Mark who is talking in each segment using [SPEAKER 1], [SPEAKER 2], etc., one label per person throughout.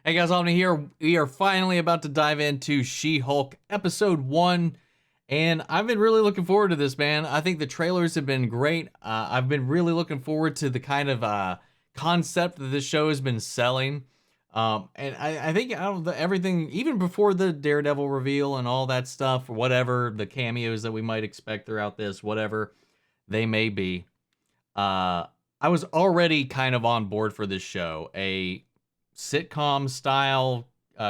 [SPEAKER 1] Hey guys, Omni here. We are finally about to dive into She-Hulk episode 1, and I've been really looking forward to this, man. I think the trailers have been great. I've been really looking forward to the kind of concept that this show has been selling. And I think out of everything, even before the Daredevil reveal and all that stuff, or whatever, the cameos that we might expect throughout this, whatever they may be, I was already kind of on board for this show. A sitcom style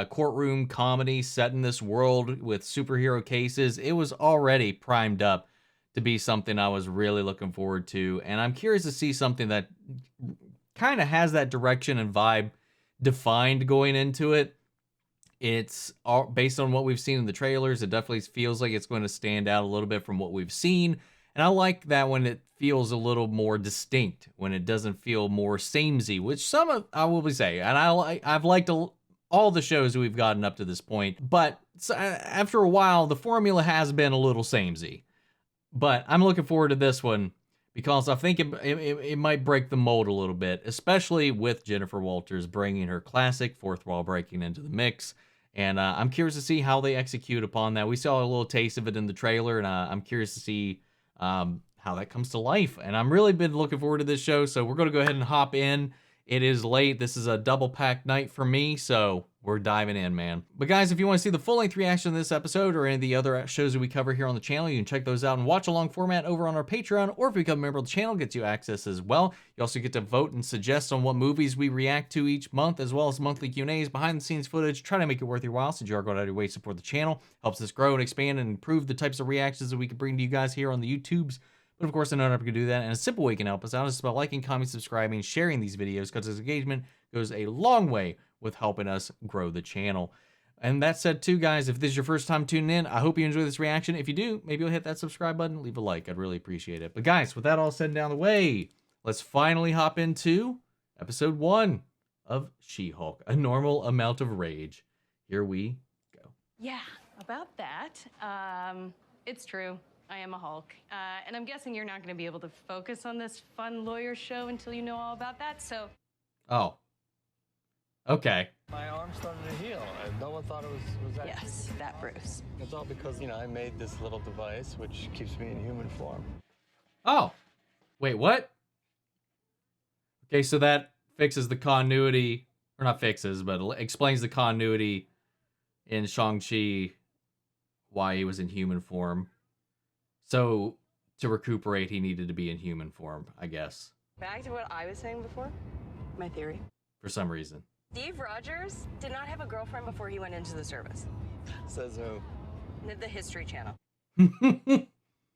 [SPEAKER 1] courtroom comedy set in this world with superhero cases. It was already primed up to be something I was really looking forward to, and I'm curious to see something that kind of has that direction and vibe defined going into it. It's all based on what we've seen in the trailers. It definitely feels like it's going to stand out a little bit from what we've seen, and I like that when it feels a little more distinct, when it doesn't feel more samey, which some of, I will say, and I've liked all the shows we've gotten up to this point, but after a while, the formula has been a little samey. But I'm looking forward to this one because I think it might break the mold a little bit, especially with Jennifer Walters bringing her classic fourth wall breaking into the mix. And I'm curious to see how they execute upon that. We saw a little taste of it in the trailer, and I'm curious to see how that comes to life. And I'm really been looking forward to this show, so we're going to go ahead and hop in. It is late. This is a double packed night for me, so we're diving in, man. But guys, if you want to see the full-length reaction to this episode or any of the other shows that we cover here on the channel, you can check those out in watch-along format over on our Patreon, or if you become a member of the channel, gets you access as well. You also get to vote and suggest on what movies we react to each month, as well as monthly Q&As, behind-the-scenes footage, try to make it worth your while, so you are going out of your way to support the channel. Helps us grow and expand and improve the types of reactions that we can bring to you guys here on the YouTubes. But of course, another way you can do that, and a simple way you can help us out is by liking, commenting, subscribing, sharing these videos, because this engagement goes a long way with helping us grow the channel. And that said too, guys, if this is your first time tuning in, I hope you enjoy this reaction. If you do, maybe you'll hit that subscribe button, leave a like. I'd really appreciate it. But guys, with that all said and down the way, let's finally hop into episode 1 of She-Hulk, A Normal Amount of Rage. Here we go.
[SPEAKER 2] Yeah, about that, it's true. I am a Hulk. And I'm guessing you're not going to be able to focus on this fun lawyer show until you know all about that, so...
[SPEAKER 1] Oh. Okay.
[SPEAKER 3] My arm started to heal, and no one thought it was actually...
[SPEAKER 2] Yes, that Bruce.
[SPEAKER 3] It's all because, I made this little device, which keeps me in human form.
[SPEAKER 1] Oh. Wait, what? Okay, so that fixes the continuity, or not fixes, but explains the continuity in Shang-Chi, why he was in human form. So, to recuperate, he needed to be in human form, I guess.
[SPEAKER 4] Back to what I was saying before, my theory.
[SPEAKER 1] For some reason.
[SPEAKER 4] Steve Rogers did not have a girlfriend before he went into the service.
[SPEAKER 3] Says who?
[SPEAKER 4] The History Channel.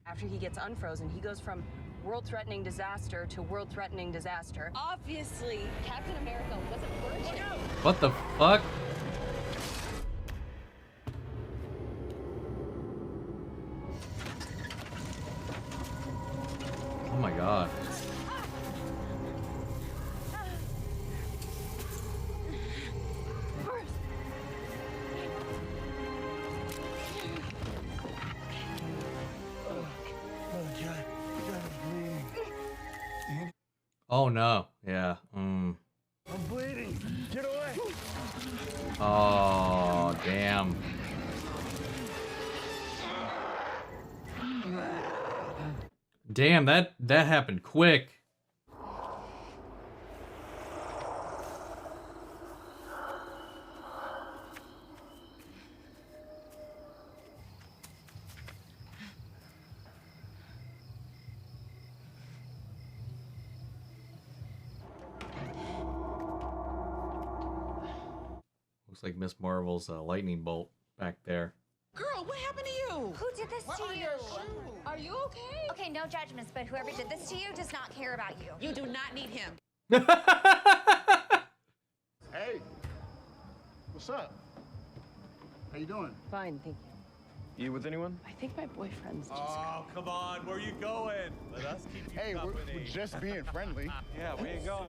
[SPEAKER 4] After he gets unfrozen, he goes from world-threatening disaster to world-threatening disaster. Obviously, Captain America was a virgin.
[SPEAKER 1] What the fuck? Oh my god. Oh no. Yeah.
[SPEAKER 3] I'm bleeding. Get away.
[SPEAKER 1] Oh, damn. Damn, that happened quick. Looks like Miss Marvel's lightning bolt back there.
[SPEAKER 5] Girl, what happened to you?
[SPEAKER 6] Who did this to you?
[SPEAKER 5] Are you okay?
[SPEAKER 6] Okay, no judgments, but whoever did this to you does not care about you.
[SPEAKER 5] You do not need him.
[SPEAKER 7] Hey, what's up? How you doing?
[SPEAKER 4] Fine, thank you.
[SPEAKER 3] You with anyone?
[SPEAKER 4] I think my boyfriend's just...
[SPEAKER 8] Oh, come on, where you going? Let us keep you
[SPEAKER 7] Hey, we're
[SPEAKER 8] company.
[SPEAKER 7] just being friendly.
[SPEAKER 8] Yeah, where you going?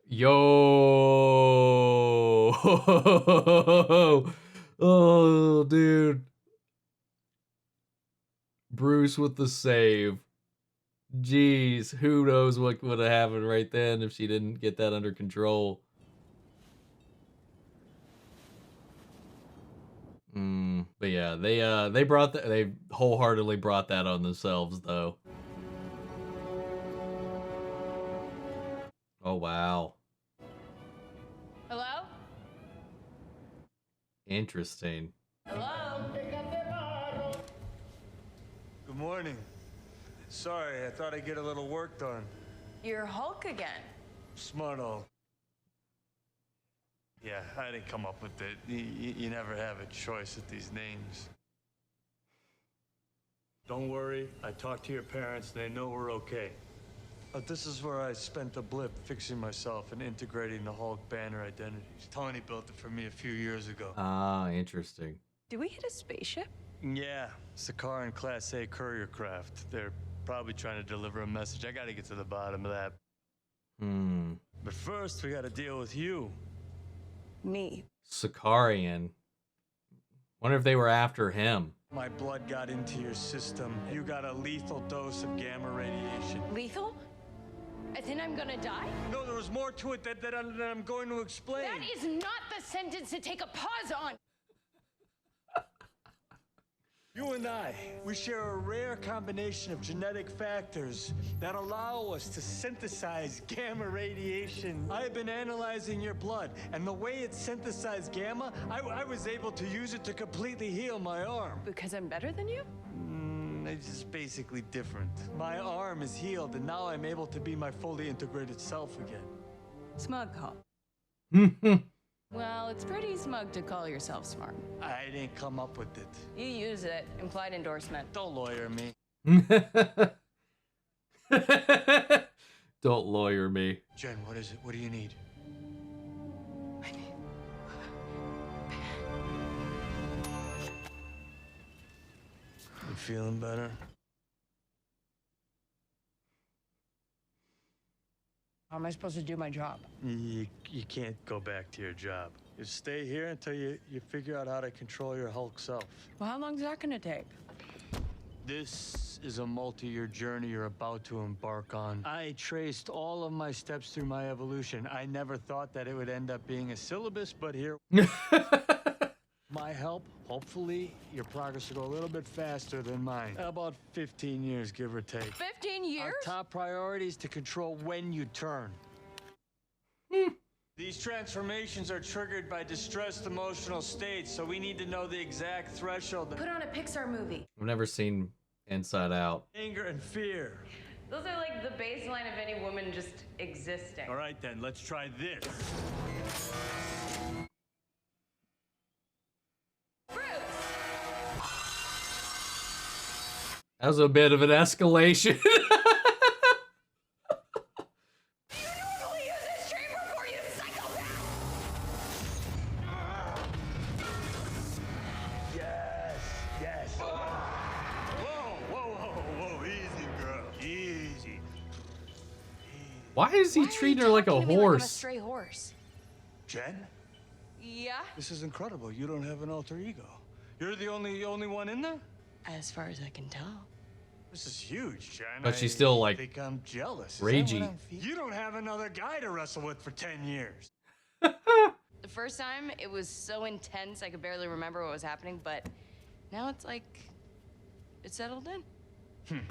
[SPEAKER 1] Yo. Oh, dude. Bruce with the save. Jeez, who knows what would have happened right then if she didn't get that under control. But yeah, they wholeheartedly brought that on themselves though. Oh wow.
[SPEAKER 2] Hello?
[SPEAKER 1] Interesting.
[SPEAKER 2] Hello?
[SPEAKER 8] Good morning. Sorry, I thought I'd get a little work done.
[SPEAKER 2] You're Hulk again.
[SPEAKER 8] Smart Hulk. Yeah, I didn't come up with it. You never have a choice with these names. Don't worry, I talked to your parents. They know we're okay. But this is where I spent a blip fixing myself and integrating the Hulk banner identities. Tony built it for me a few years ago.
[SPEAKER 1] Ah, interesting.
[SPEAKER 2] Did we hit a spaceship?
[SPEAKER 8] Yeah, it's a car and Class A courier craft. They're probably trying to deliver a message. I gotta get to the bottom of that. But first, we gotta deal with you.
[SPEAKER 2] Me.
[SPEAKER 1] Sicarian. Wonder if they were after him.
[SPEAKER 8] My blood got into your system. You got a lethal dose of gamma radiation.
[SPEAKER 2] Lethal? And then I'm gonna die?
[SPEAKER 8] No, there was more to it that I'm going to explain.
[SPEAKER 2] That is not the sentence to take a pause on.
[SPEAKER 8] You and I, we share a rare combination of genetic factors that allow us to synthesize gamma radiation. I have been analyzing your blood, and the way it synthesized gamma, I was able to use it to completely heal my arm.
[SPEAKER 2] Because I'm better than you?
[SPEAKER 8] It's just basically different. My arm is healed, and now I'm able to be my fully integrated self again.
[SPEAKER 2] Smug, Hulk. Well, it's pretty smug to call yourself smart.
[SPEAKER 8] I didn't come up with it.
[SPEAKER 2] You use it. Implied endorsement.
[SPEAKER 8] Don't lawyer me.
[SPEAKER 1] Don't lawyer me.
[SPEAKER 8] Jen, what is it? What do you need? You feeling better?
[SPEAKER 2] How am I supposed to do my job?
[SPEAKER 8] You can't go back to your job. You stay here until you figure out how to control your Hulk self.
[SPEAKER 2] Well, how long is that gonna take?
[SPEAKER 8] This is a multi-year journey you're about to embark on. I traced all of my steps through my evolution. I never thought that it would end up being a syllabus, but here... My help, hopefully, your progress will go a little bit faster than mine. About 15 years, give or take.
[SPEAKER 2] 15 years?
[SPEAKER 8] Our top priority is to control when you turn. These transformations are triggered by distressed emotional states, so we need to know the exact threshold.
[SPEAKER 2] Put on a Pixar movie.
[SPEAKER 1] I've never seen Inside Out.
[SPEAKER 8] Anger and fear.
[SPEAKER 2] Those are like the baseline of any woman just existing.
[SPEAKER 8] All right, then, let's try this.
[SPEAKER 1] That was a bit of an escalation.
[SPEAKER 8] Yes. Whoa. Easy, girl. Easy.
[SPEAKER 1] Why is he treating her like a
[SPEAKER 2] Talking to me
[SPEAKER 1] horse?
[SPEAKER 2] Like I'm a stray horse.
[SPEAKER 8] Jen,
[SPEAKER 2] Yeah?
[SPEAKER 8] this is incredible. You don't have an alter ego. You're the only one in there?
[SPEAKER 2] As far as I can tell.
[SPEAKER 8] This is huge, Jen.
[SPEAKER 1] But she's still, like,
[SPEAKER 8] I think I'm jealous. Is that
[SPEAKER 1] ragey.
[SPEAKER 8] what I'm feeling? You don't have another guy to wrestle with for 10 years.
[SPEAKER 2] The first time, it was so intense I could barely remember what was happening, but now it's like, it's settled in.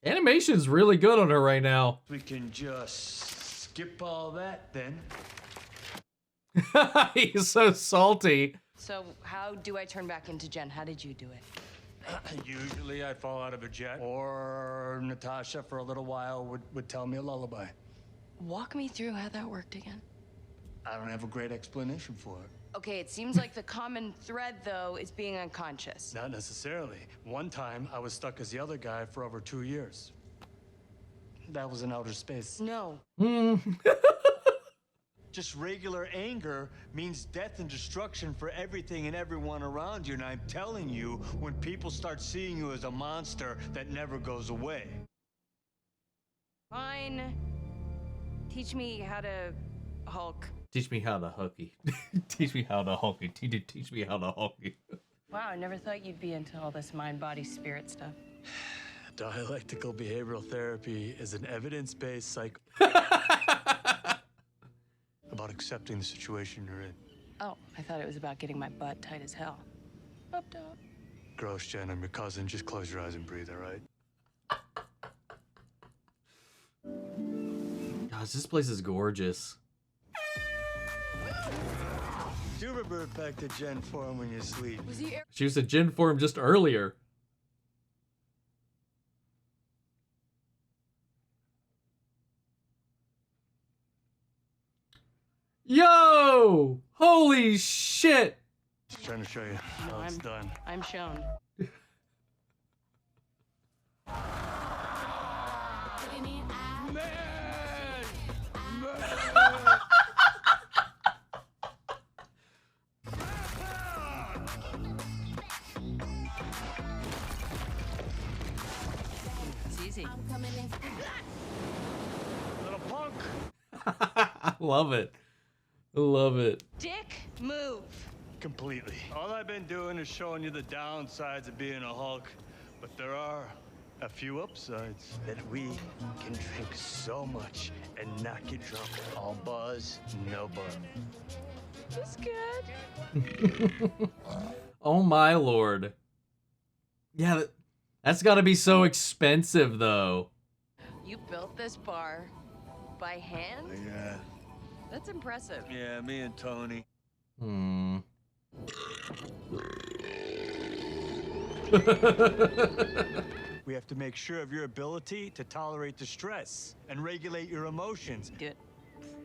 [SPEAKER 1] Animation's really good on her right now.
[SPEAKER 8] We can just skip all that then.
[SPEAKER 1] He's so salty.
[SPEAKER 2] So how do I turn back into Jen? How did you do it?
[SPEAKER 8] Usually I'd fall out of a jet, or Natasha for a little while would tell me a lullaby.
[SPEAKER 2] Walk me through how that worked again.
[SPEAKER 8] I don't have a great explanation for it.
[SPEAKER 2] Okay, it seems like the common thread, though, is being unconscious.
[SPEAKER 8] Not necessarily. One time, I was stuck as the other guy for over 2 years. That was in outer space.
[SPEAKER 2] No.
[SPEAKER 8] Just regular anger means death and destruction for everything and everyone around you. And I'm telling you, when people start seeing you as a monster that never goes away.
[SPEAKER 2] Fine. Teach me how to Hulk.
[SPEAKER 1] Teach me how to hooky. Teach me how to hooky. Teach me how to hooky.
[SPEAKER 2] Wow, I never thought you'd be into all this mind, body, spirit stuff.
[SPEAKER 8] Dialectical behavioral therapy is an evidence-based psych about accepting the situation you're in.
[SPEAKER 2] Oh, I thought it was about getting my butt tight as hell. Up, down.
[SPEAKER 8] Gross, Jen. I'm your cousin. Just close your eyes and breathe, all right?
[SPEAKER 1] Gosh, this place is gorgeous.
[SPEAKER 8] Do revert back to Gen form when you sleep.
[SPEAKER 2] Was he
[SPEAKER 1] She was a Jin form just earlier. Yo! Holy shit!
[SPEAKER 8] Just trying to show you how it's done.
[SPEAKER 2] I'm shown. It's easy.
[SPEAKER 8] Little punk!
[SPEAKER 1] I love it. I love it.
[SPEAKER 2] Dick, move.
[SPEAKER 8] Completely. All I've been doing is showing you the downsides of being a Hulk, but there are a few upsides. That we can drink so much and not get drunk. All buzz, no buzz.
[SPEAKER 2] That's good.
[SPEAKER 1] Oh my lord. Yeah, that's gotta be so expensive though.
[SPEAKER 2] You built this bar by hand?
[SPEAKER 8] Yeah.
[SPEAKER 2] That's impressive.
[SPEAKER 8] Yeah, me and Tony.
[SPEAKER 1] Hmm.
[SPEAKER 8] We have to make sure of your ability to tolerate the stress and regulate your emotions.
[SPEAKER 2] Do it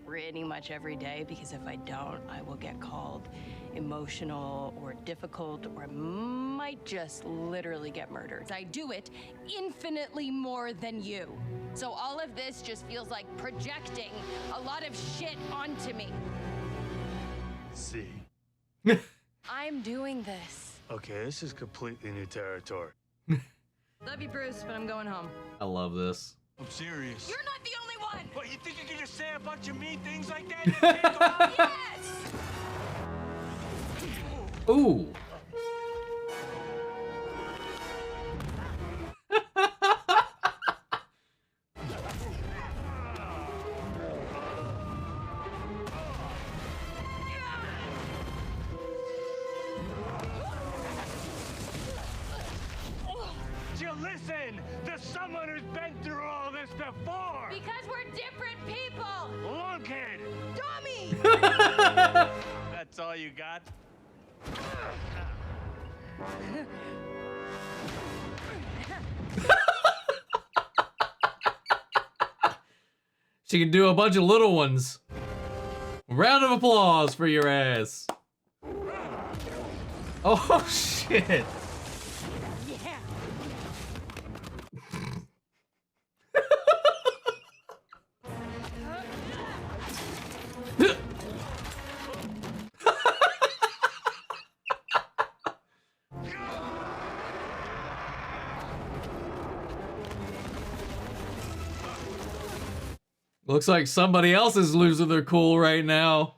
[SPEAKER 2] pretty much every day because if I don't, I will get called emotional or difficult or I might just literally get murdered. I do it infinitely more than you. So all of this just feels like projecting a lot of shit onto me.
[SPEAKER 8] See.
[SPEAKER 2] I'm doing this.
[SPEAKER 8] Okay, this is completely new territory.
[SPEAKER 2] Love you, Bruce, but I'm going home.
[SPEAKER 1] I love this.
[SPEAKER 8] I'm serious.
[SPEAKER 2] You're not the only one!
[SPEAKER 8] What, you think you can just say a bunch of mean things like that? You can't go out?
[SPEAKER 2] Yes!
[SPEAKER 1] Ooh.
[SPEAKER 8] You listen to someone who's been through all this before.
[SPEAKER 2] Because we're different people!
[SPEAKER 8] Lunkhead.
[SPEAKER 2] Dummy!
[SPEAKER 8] That's all you got?
[SPEAKER 1] She can do a bunch of little ones. Round of applause for your ass. Oh shit. Looks like somebody else is losing their cool right now.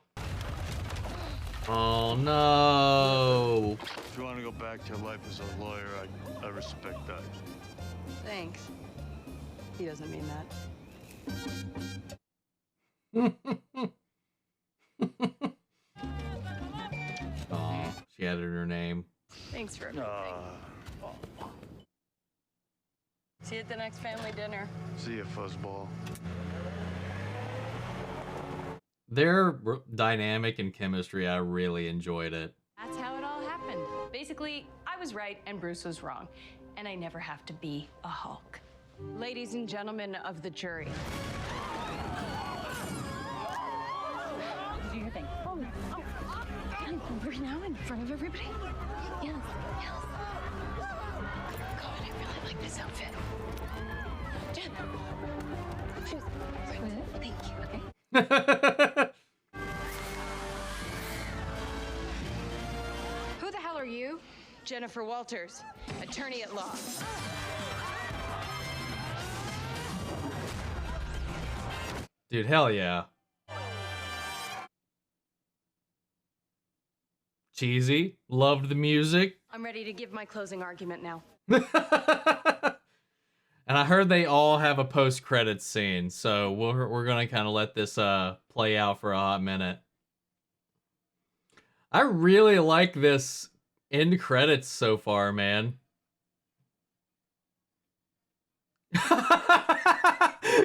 [SPEAKER 1] Oh no.
[SPEAKER 8] If you want to go back to your life as a lawyer, I respect that.
[SPEAKER 2] Thanks. He doesn't mean that.
[SPEAKER 1] Oh, she added her name.
[SPEAKER 2] Thanks for everything. See you at the next family dinner.
[SPEAKER 8] See ya, fuzzball.
[SPEAKER 1] Their dynamic and chemistry, I really enjoyed it.
[SPEAKER 2] That's how it all happened. Basically, I was right and Bruce was wrong. And I never have to be a Hulk. Ladies and gentlemen of the jury. Do your thing. Oh, right now in front of everybody? Yes, yes. God, I really like this outfit. Jen. Shoes. Thank you, okay? Who the hell are you? Jennifer Walters, attorney at law.
[SPEAKER 1] Dude, hell yeah. Cheesy. Loved the music.
[SPEAKER 2] I'm ready to give my closing argument now.
[SPEAKER 1] And I heard they all have a post-credits scene, so we're gonna kind of let this play out for a hot minute. I really like this end credits so far, man.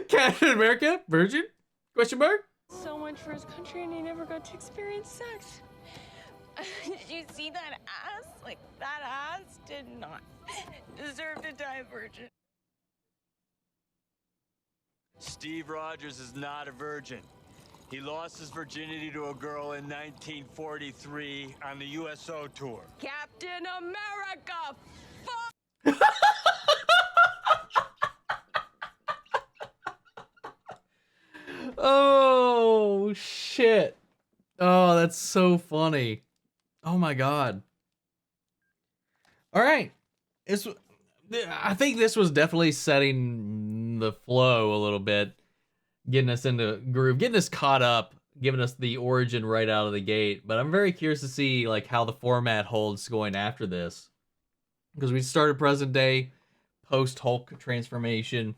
[SPEAKER 1] Captain America, virgin? Question mark?
[SPEAKER 2] So much for his country and he never got to experience sex. Did you see that ass? Like, that ass did not deserve to die a virgin.
[SPEAKER 8] Steve Rogers is not a virgin. He lost his virginity to a girl in 1943 on the USO tour.
[SPEAKER 2] Captain America!
[SPEAKER 1] Oh, shit. Oh, that's so funny. Oh my god. All right. I think this was definitely setting the flow a little bit, getting us into groove, getting us caught up, giving us the origin right out of the gate. But I'm very curious to see like how the format holds going after this, because we started present day, post Hulk transformation,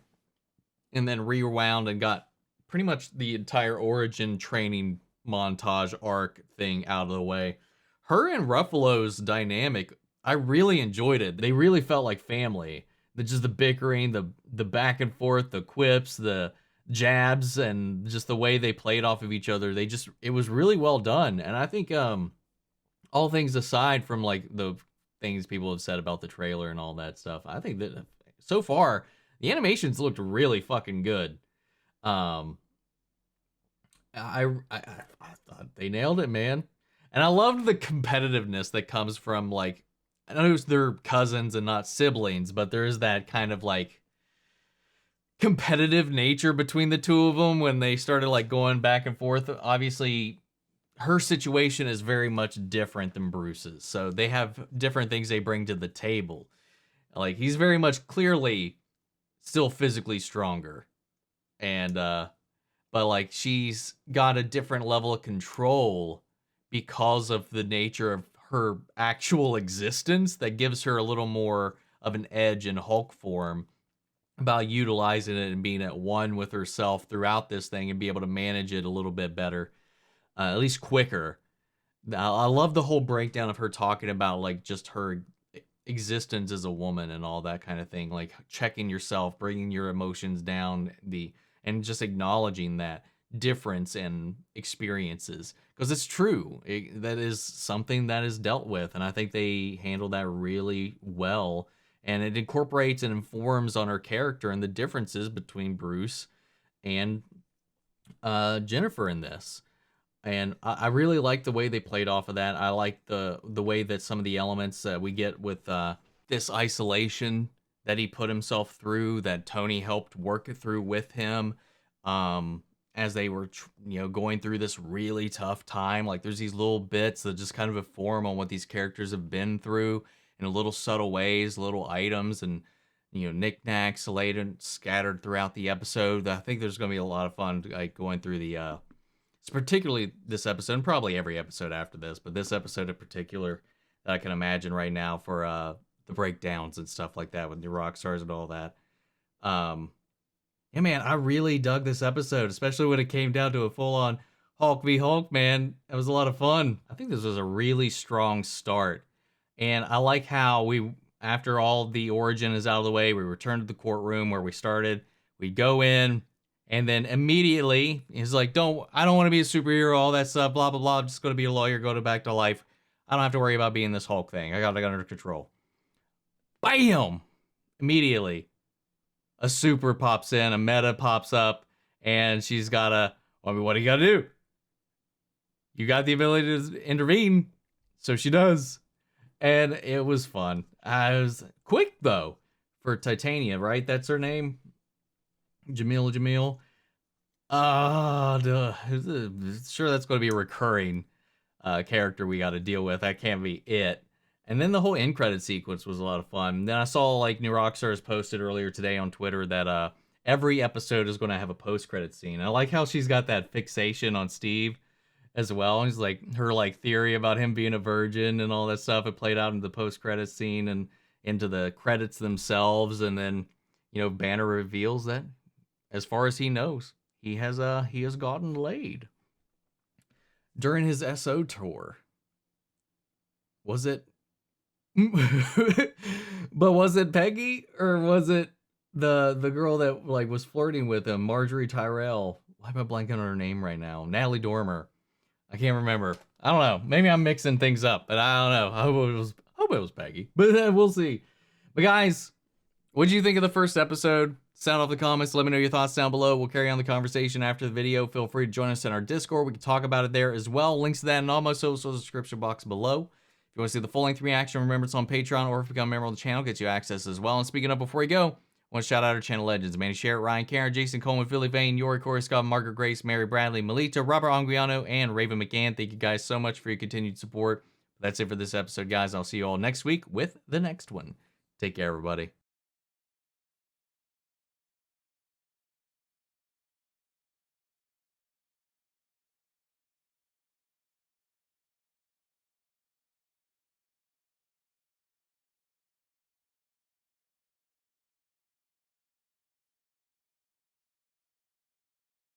[SPEAKER 1] and then rewound and got pretty much the entire origin training montage arc thing out of the way. Her and Ruffalo's dynamic, I really enjoyed it. They really felt like family. Just the bickering, the back and forth, the quips, the jabs, and just the way they played off of each other. It was really well done. And I think all things aside from like the things people have said about the trailer and all that stuff, I think that so far the animations looked really fucking good. I thought they nailed it, man. And I loved the competitiveness that comes from, like, I know they're cousins and not siblings, but there is that kind of like competitive nature between the two of them when they started like going back and forth. Obviously, her situation is very much different than Bruce's, so they have different things they bring to the table. Like, he's very much clearly still physically stronger, and but like she's got a different level of control because of the nature of her actual existence that gives her a little more of an edge in Hulk form about utilizing it and being at one with herself throughout this thing and be able to manage it a little bit better, at least quicker. I love the whole breakdown of her talking about like just her existence as a woman and all that kind of thing, like checking yourself, bringing your emotions down, and just acknowledging that difference in experiences, because it's true. That is something that is dealt with, and I think they handle that really well, and it incorporates and informs on her character and the differences between Bruce and Jennifer in this. And I really like the way they played off of that. I like the way that some of the elements that we get with this isolation that he put himself through, that Tony helped work through with him, as they were, going through this really tough time. Like, there's these little bits that just kind of inform on what these characters have been through in little subtle ways, little items, and knickknacks scattered throughout the episode. I think there's going to be a lot of fun, like, going through the particularly this episode, and probably every episode after this, but this episode in particular that I can imagine right now for the breakdowns and stuff like that with the rock stars and all that. Yeah, man, I really dug this episode, especially when it came down to a full-on Hulk v. Hulk, man. It was a lot of fun. I think this was a really strong start. And I like how we, after all the origin is out of the way, we return to the courtroom where we started. We go in, and then immediately, he's like, I don't want to be a superhero, all that stuff, blah, blah, blah. I'm just going to be a lawyer, go back to life. I don't have to worry about being this Hulk thing. I got it under control. Bam! Immediately, a super pops in, a meta pops up, and she's got what do you got to do? You got the ability to intervene, so she does. And it was fun. I was quick, though, for Titania, right? That's her name? Jamil. Sure, that's going to be a recurring character we got to deal with. That can't be it. And then the whole end credit sequence was a lot of fun. Then I saw, like, New Rockstars posted earlier today on Twitter that every episode is going to have a post-credit scene. I like how she's got that fixation on Steve as well. He's like, her, like, theory about him being a virgin and all that stuff. It played out in the post-credit scene and into the credits themselves. And then Banner reveals that, as far as he knows, he has gotten laid during his SO tour. Was it? But was it Peggy, or was it the girl that was flirting with him, Marjorie Tyrell? Why am I blanking on her name right now? Natalie Dormer. I can't remember. I don't know. Maybe I'm mixing things up, but I don't know. I hope it was Peggy, but we'll see. But guys, what did you think of the first episode? Sound off the comments. Let me know your thoughts down below. We'll carry on the conversation after the video. Feel free to join us in our Discord. We can talk about it there as well. Links to that in all my social description box below. If you want to see the full-length reaction, remember it's on Patreon, or if you become a member of the channel, gets you access as well. And speaking of, before you go, I want to shout out our channel legends: Manny Sherritt, Ryan Karen, Jason Coleman, Philly Vane, Yori Corey Scott, Margaret Grace, Mary Bradley, Melita, Robert Anguiano, and Raven McGann. Thank you guys so much for your continued support. That's it for this episode, guys. I'll see you all next week with the next one. Take care, everybody.